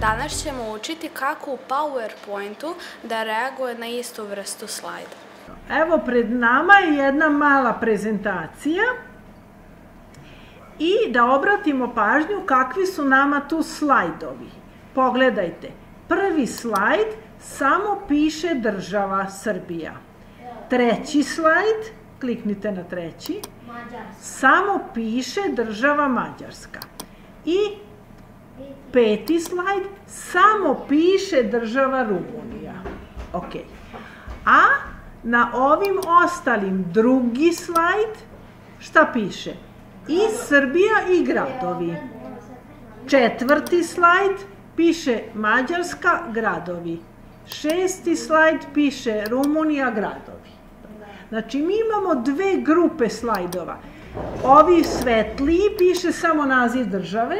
Danas ćemo učiti kako u PowerPointu da reaguje na istu vrstu slajda. Evo, pred nama je jedna mala prezentacija i da obratimo pažnju kakvi su nama tu slajdovi. Pogledajte, prvi slajd samo piše država Srbija. Treći slajd, kliknite na treći, samo piše država Mađarska. I peti slajd, samo piše država Rumunija. Ok. A na ovim ostalim drugi slajd, šta piše? I Srbija i gradovi. Četvrti slajd piše Mađarska, gradovi. Šesti slajd piše Rumunija, gradovi. Znači, mi imamo dve grupe slajdova. Ovi svetliji piše samo naziv države,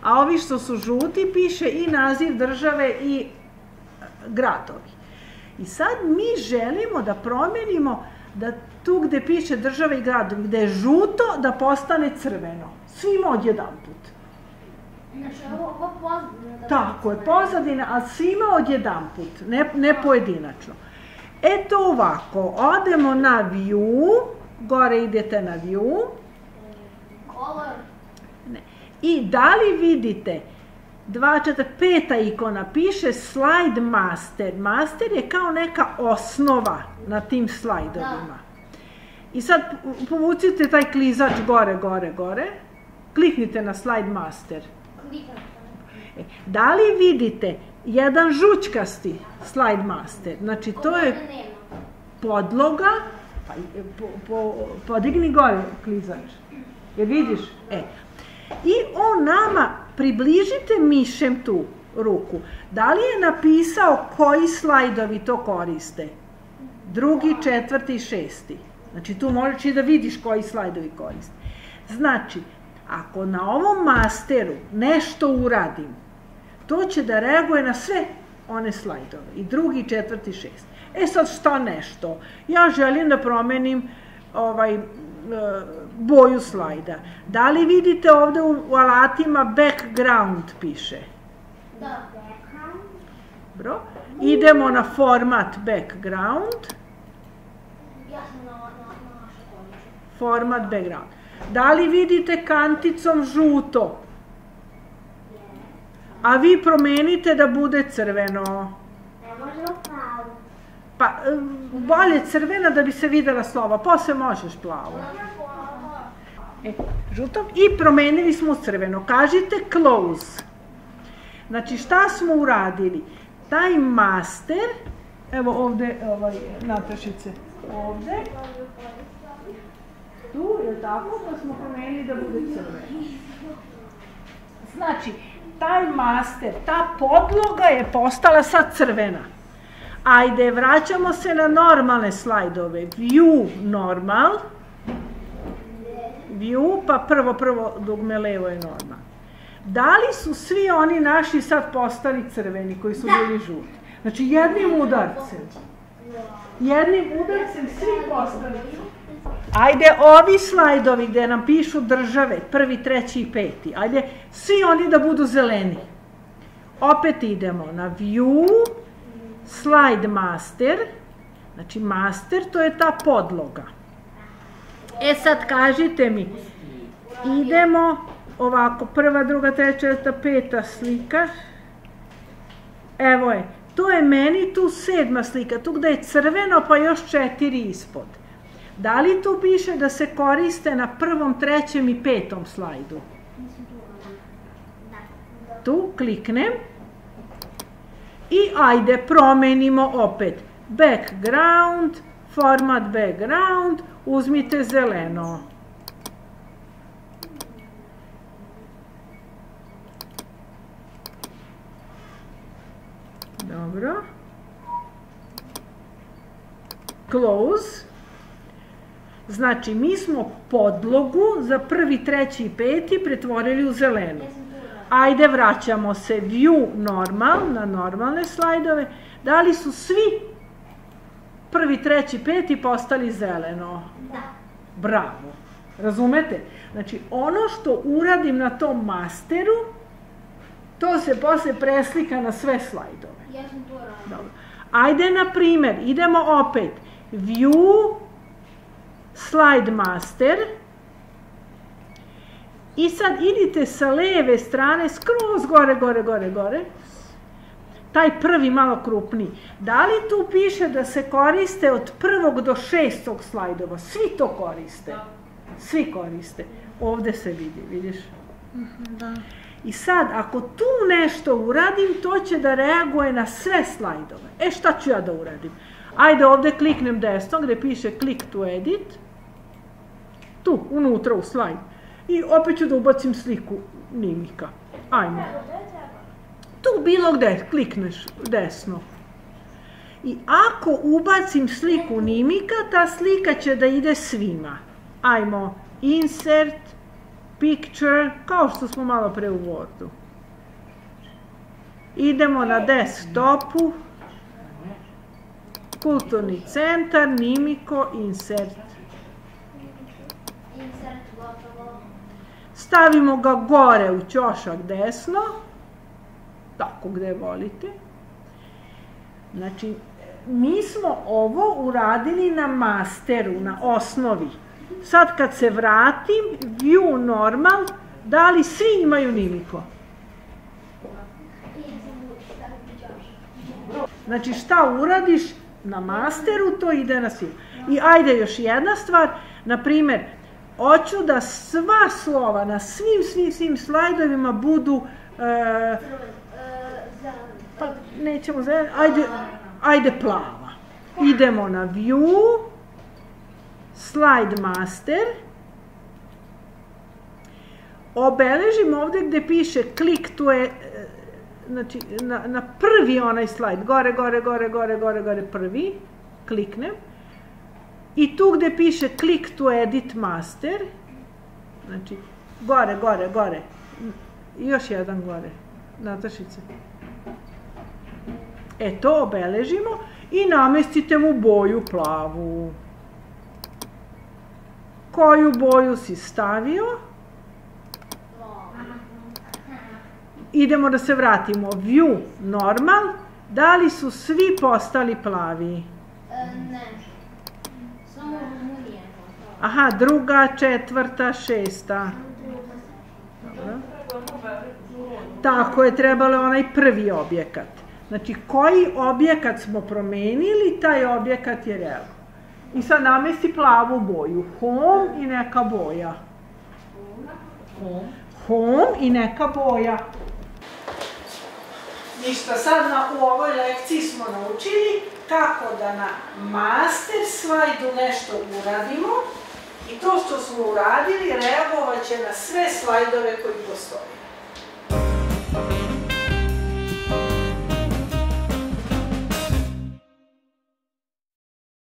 a ovi što su žuti piše i naziv države i gradovi. I sad mi želimo da promenimo da tu gde piše država i gradovi, gde je žuto, da postane crveno. Svima odjedanput. Znači, ovo pozadina. Tako je, pozadina, a svima odjedanput, ne pojedinačno. Eto ovako, odemo na view, gore idete na view. Color. I da li vidite, 5. ikona piše slide master. Master je kao neka osnova na tim slajdovima. I sad povucite taj klizač gore, gore, gore. Kliknite na slide master. Da li vidite jedan žućkasti slide master? Znači to je podloga. Podigni gore klizač. Jer vidiš? I on nama, približite mišem tu ruku. Da li je napisao koji slajdovi to koriste? Drugi, četvrti i šesti. Znači tu možeš i da vidiš koji slajdovi koriste. Znači, ako na ovom masteru nešto uradim, to će da reaguje na sve one slajdove. I drugi, četvrti, šesti. Sad šta nešto? Ja želim da promenim boju slajda. Da li vidite ovde u alatima background piše? Da, background. Dobro. Idemo na format background. Ja sam na naše područje. Format background. Da li vidite kanticom žuto? A vi promenite da bude crveno. Ne možemo plavo. Pa, bolje crvena da bi se videla slova. Posle možeš plavo. Žutom. I promenili smo crveno. Kažite close. Znači, šta smo uradili? Taj master, evo ovde, Natašice, ovde, tu je tako, pa smo promenili da bude crveno. Znači, taj master, ta podloga je postala sad crvena. Ajde, vraćamo se na normalne slajdove. View normal. View, pa prvo dugme levo je normal. Da li su svi oni naši sad postali crveni koji su bili žuti? Znači jednim udarcem. Jednim udarcem svi postali žuti. Ajde, ovi slajdovi gde nam pišu države, 1., 3. i 5. Ajde, svi oni da budu zeleni. Opet idemo na view, slide master. Znači master, to je ta podloga. Sad kažite mi, idemo ovako, 1., 2., 3., 4., 5. slika. Evo je, to je meni tu 7. slika, tu gde je crveno pa još 4 ispod. Da li tu piše da se koriste na 1., 3. i 5. slajdu? Tu kliknem i ajde promenimo opet background, format background, uzmite zeleno. Dobro. Close. Znači, mi smo podlogu za 1., 3. i 5. pretvorili u zelenu. Ajde, vraćamo se view normal, na normalne slajdove. Da li su svi 1., 3. 5. postali zeleno? Da. Bravo. Razumete? Znači, ono što uradim na tom masteru, To se posle preslika na sve slajdove. Ja sam to radio. Dobro. Ajde, na primer, idemo opet. View, slide master. I sad idite sa leve strane, skroz gore. Taj prvi malo krupniji. Da li tu piše da se koriste od 1. do 6. slajdova? Svi to koriste. Svi koriste. Ovde se vidi, vidiš? Da. I sad, ako tu nešto uradim, to će da reaguje na sve slajdove. Šta ću ja da uradim? Ajde, ovde kliknem desno, gde piše click to edit. Tu, unutra u slajd. I opet ću da ubacim sliku Nimika. Ajmo. Tu bilo gde klikneš desno. I ako ubacim sliku Nimika, ta slika će da ide svima. Ajmo, insert, picture, kao što smo malo pre u Wordu. Idemo na desktopu, kulturni centar, Nimiko, insert. Insert gotovo. Stavimo ga gore u ćošak desno, tako gde volite. Znači, mi smo ovo uradili na masteru, na osnovi. Sad kad se vratim, view normal, da li svi imaju Nimiko? Znači, šta uradiš na masteru, to ide na svim. I ajde još jedna stvar, na primer, hoću da sva slova na svim slajdovima budu, pa nećemo zeleno, ajde plava. Idemo na view, slide master, obeležim ovde gde piše click to je, znači na prvi onaj slajd, gore, prvi, kliknem, i tu gde piše click to edit master, znači gore, i još jedan gore, Natašice. To obeležimo i namestite mu boju plavu. Koju boju si stavio? Idemo da se vratimo. View, normal. Da li su svi postali plavi? Ne. Samo Rumunija. Aha, 2., 4., 6. Dobro. Tako je, trebalo je onaj prvi objekat. Znači, koji objekat smo promenili, taj objekat je real. I sad namesti plavu boju. Home i neka boja. Home i neka boja. Ništa, sad u ovoj lekciji smo naučili kako da na master slajdu nešto uradimo i to što smo uradili reagovat će na sve slajdove koji postoje.